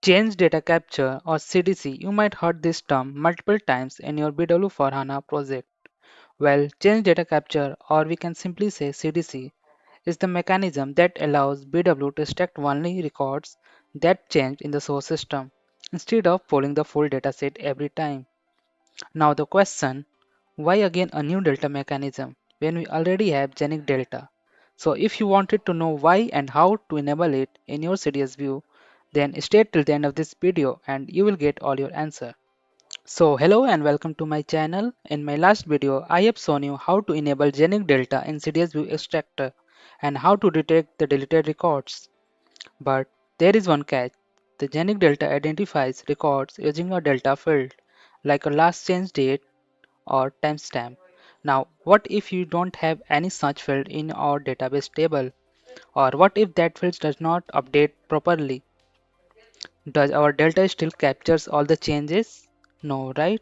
Change data capture or CDC, you might heard this term multiple times in your BW4HANA project. Well, change data capture, or we can simply say CDC, is the mechanism that allows BW to extract only records that change in the source system instead of pulling the full dataset every time. Now the question, why again a new delta mechanism when we already have genic delta? So if you wanted to know why and how to enable it in your CDS view, then stay till the end of this video and you will get all your answer. So hello and welcome to my channel. In my last video, I have shown you how to enable genic delta in CDS view extractor and how to detect the deleted records. But there is one catch. The genic delta identifies records using a delta field, like a last change date or timestamp. Now, what if you don't have any such field in our database table? Or what if that field does not update properly? Does our delta still captures all the changes? No, right?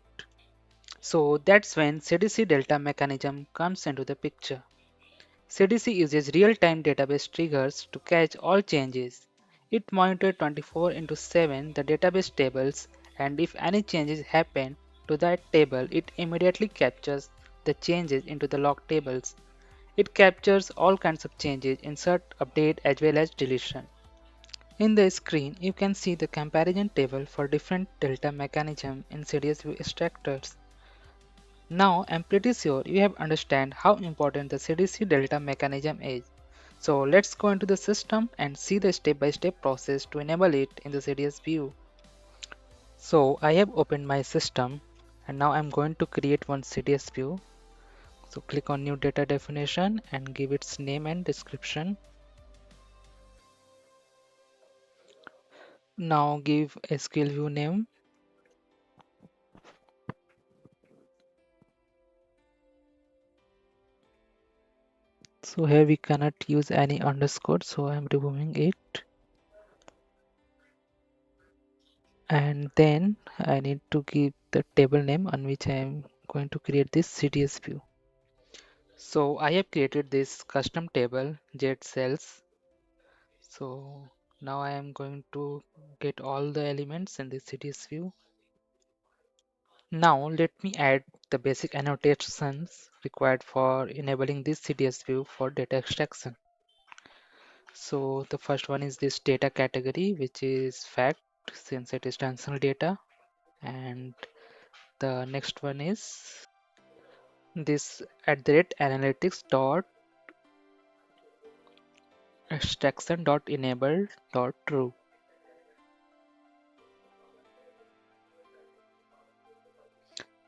So that's when CDC delta mechanism comes into the picture. CDC uses real-time database triggers to catch all changes. It monitors 24 into 7 the database tables, and if any changes happen to that table, it immediately captures the changes into the log tables. It captures all kinds of changes, insert, update as well as deletion. In the screen, you can see the comparison table for different delta mechanisms in CDS view extractors. Now, I'm pretty sure you have understand how important the CDC delta mechanism is. So let's go into the system and see the step-by-step process to enable it in the CDS view. So I have opened my system and now I'm going to create one CDS view. So click on new data definition and give its name and description. Now give SQL view name. So here we cannot use any underscore, so I'm removing it. And then I need to give the table name on which I am going to create this CDS view. So I have created this custom table jet cells. So now I am going to get all the elements in the CDS view. Now let me add the basic annotations required for enabling this CDS view for data extraction. So the first one is this data category, which is fact since it is transactional data, and the next one is this @analytics dot extraction dot enable dot true.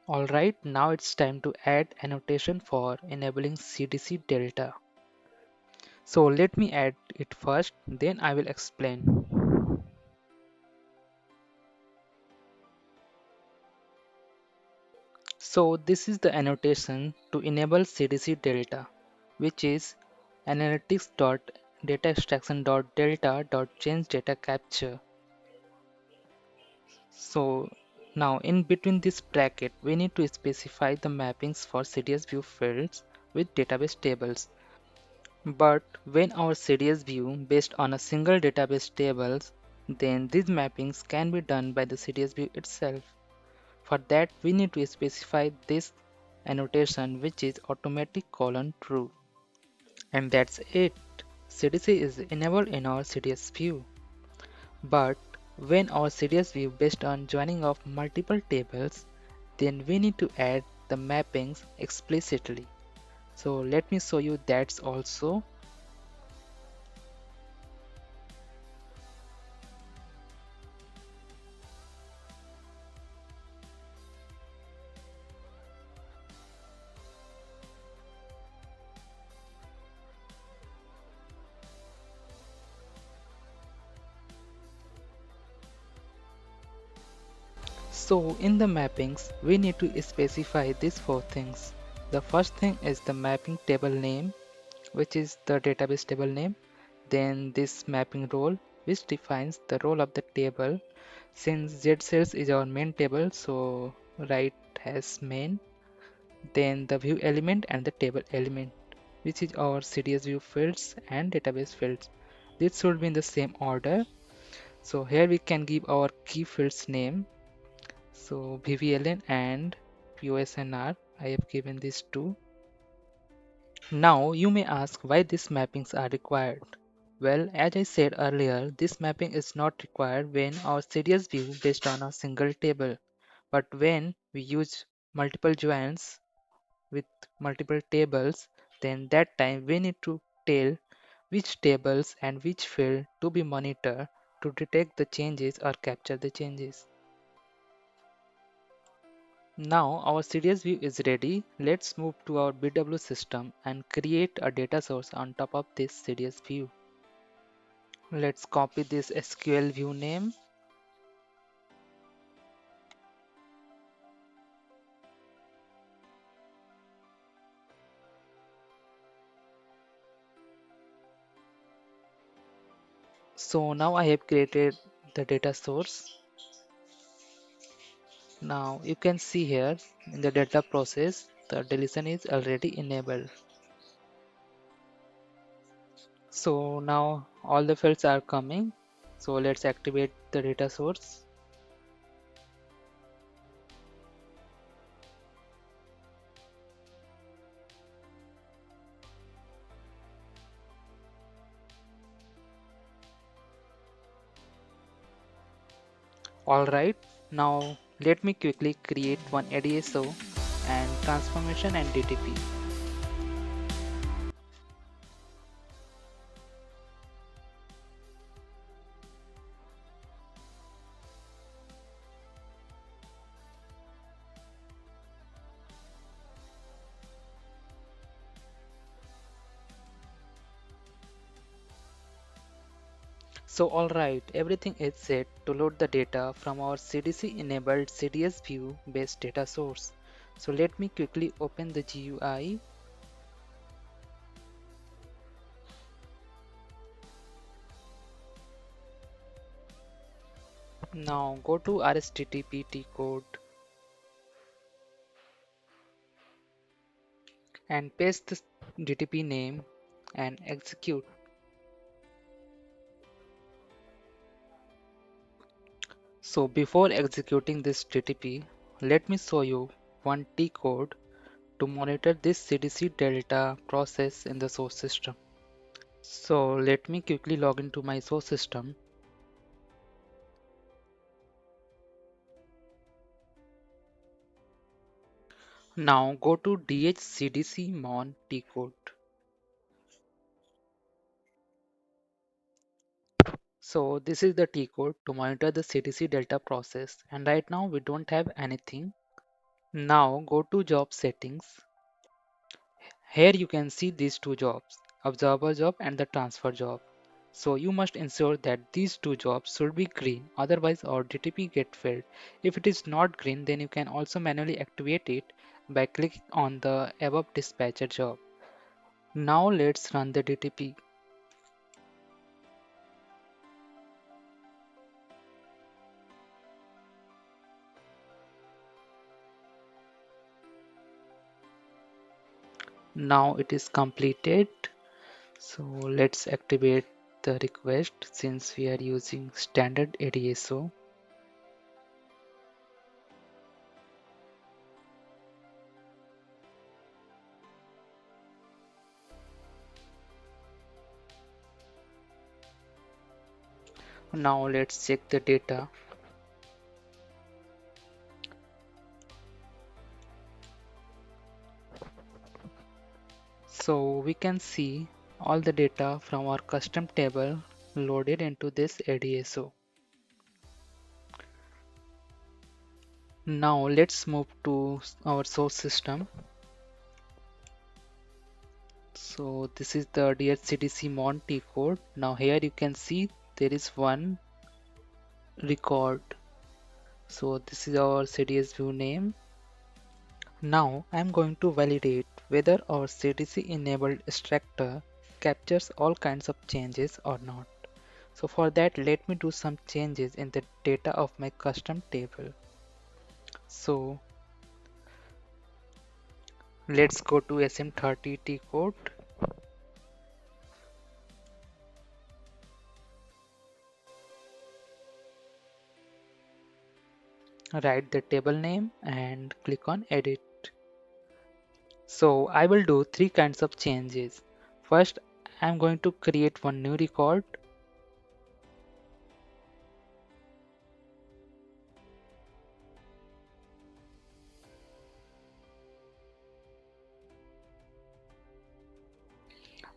Alright, now it's time to add annotation for enabling CDC delta. So let me add it first, then I will explain. So this is the annotation to enable CDC delta, which is analytics dot data extraction dot delta dot change data capture. So now in between this bracket, we need to specify the mappings for CDS view fields with database tables. But when our CDS view based on a single database tables, then these mappings can be done by the CDS view itself. For that, we need to specify this annotation, which is automatic colon true. And that's it. CDC is enabled in our CDS view. But when our CDS view based on joining of multiple tables, then we need to add the mappings explicitly. So let me show you that also. So in the mappings, we need to specify these four things. The first thing is the mapping table name, which is the database table name. Then this mapping role, which defines the role of the table. Since ZCells is our main table, so write as main. Then the view element and the table element, which is our CDS view fields and database fields. This should be in the same order. So here we can give our key fields name. So VVLN and POSNR. I have given these two. Now you may ask why these mappings are required. Well, as I said earlier, this mapping is not required when our CDS view based on a single table. But when we use multiple joins with multiple tables, then that time we need to tell which tables and which field to be monitored to detect the changes or capture the changes. Now our CDS view is ready. Let's move to our BW system and create a data source on top of this CDS view. Let's copy this SQL view name. So now I have created the data source. Now you can see here in the data process, the deletion is already enabled. So now all the fields are coming. So let's activate the data source. Alright, now let me quickly create one ADSO and transformation and DTP. So alright, everything is set to load the data from our CDC enabled CDS view based data source. So let me quickly open the GUI. Now go to RSTTP Tcode and paste the DTP name and execute. So before executing this DTP, let me show you one Tcode to monitor this CDC delta process in the source system. So let me quickly log into my source system. Now go to DHCDCMON Tcode. So this is the Tcode to monitor the CDC delta process, and right now we don't have anything. Now go to job settings. Here you can see these two jobs, observer job and the transfer job. So you must ensure that these two jobs should be green, otherwise our DTP get failed. If it is not green, then you can also manually activate it by clicking on the above dispatcher job. Now let's run the DTP. Now it is completed. So let's activate the request since we are using standard ADSO. Now let's check the data. So we can see all the data from our custom table loaded into this ADSO. Now let's move to our source system. So this is the DHCDCMON Tcode. Now here you can see there is one record. So this is our CDS view name. Now I'm going to validate whether our CDC enabled extractor captures all kinds of changes or not. So for that, let me do some changes in the data of my custom table. So let's go to SM30 Tcode. Write the table name and click on edit. So I will do three kinds of changes. First, I'm going to create one new record.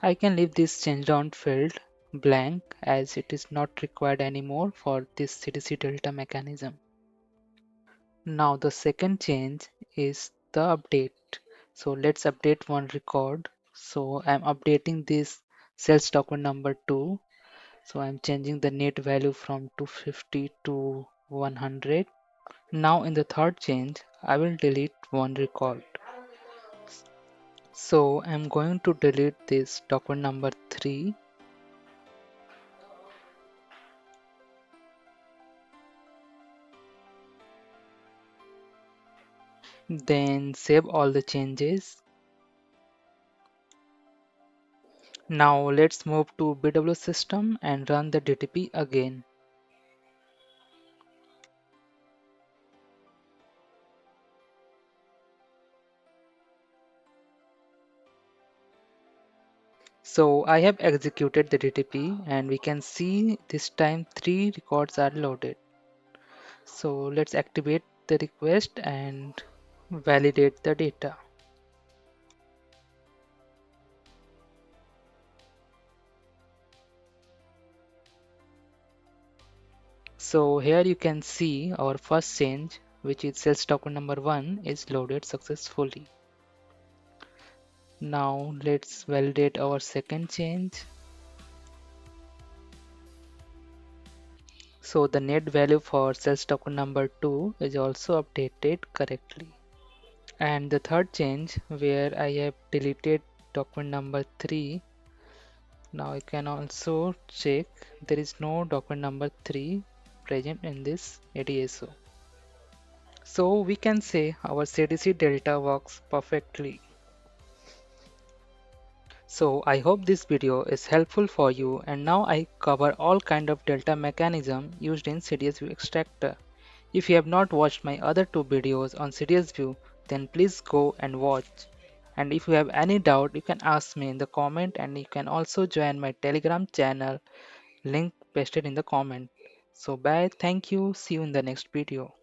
I can leave this change down field blank as it is not required anymore for this CDC delta mechanism. Now the second change is the update. So let's update one record. So I'm updating this sales document number 2. So I'm changing the net value from 250 to 100. Now in the third change, I will delete one record. So I'm going to delete this document number 3. Then save all the changes. Now let's move to BW system and run the DTP again. So I have executed the DTP and we can see this time 3 records are loaded. So let's activate the request and validate the data. So here you can see our first change, which is sales token number 1, is loaded successfully. Now let's validate our second change. So the net value for sales token number 2 is also updated correctly. And the third change where I have deleted document number 3. Now I can also check there is no document number 3 present in this ADSO. So we can say our CDC delta works perfectly. So I hope this video is helpful for you, and now I cover all kind of delta mechanism used in CDS View Extractor. If you have not watched my other two videos on CDS View, then please go and watch. And if you have any doubt, you can ask me in the comment, and you can also join my Telegram channel, link pasted in the comment. So bye, thank you, see you in the next video.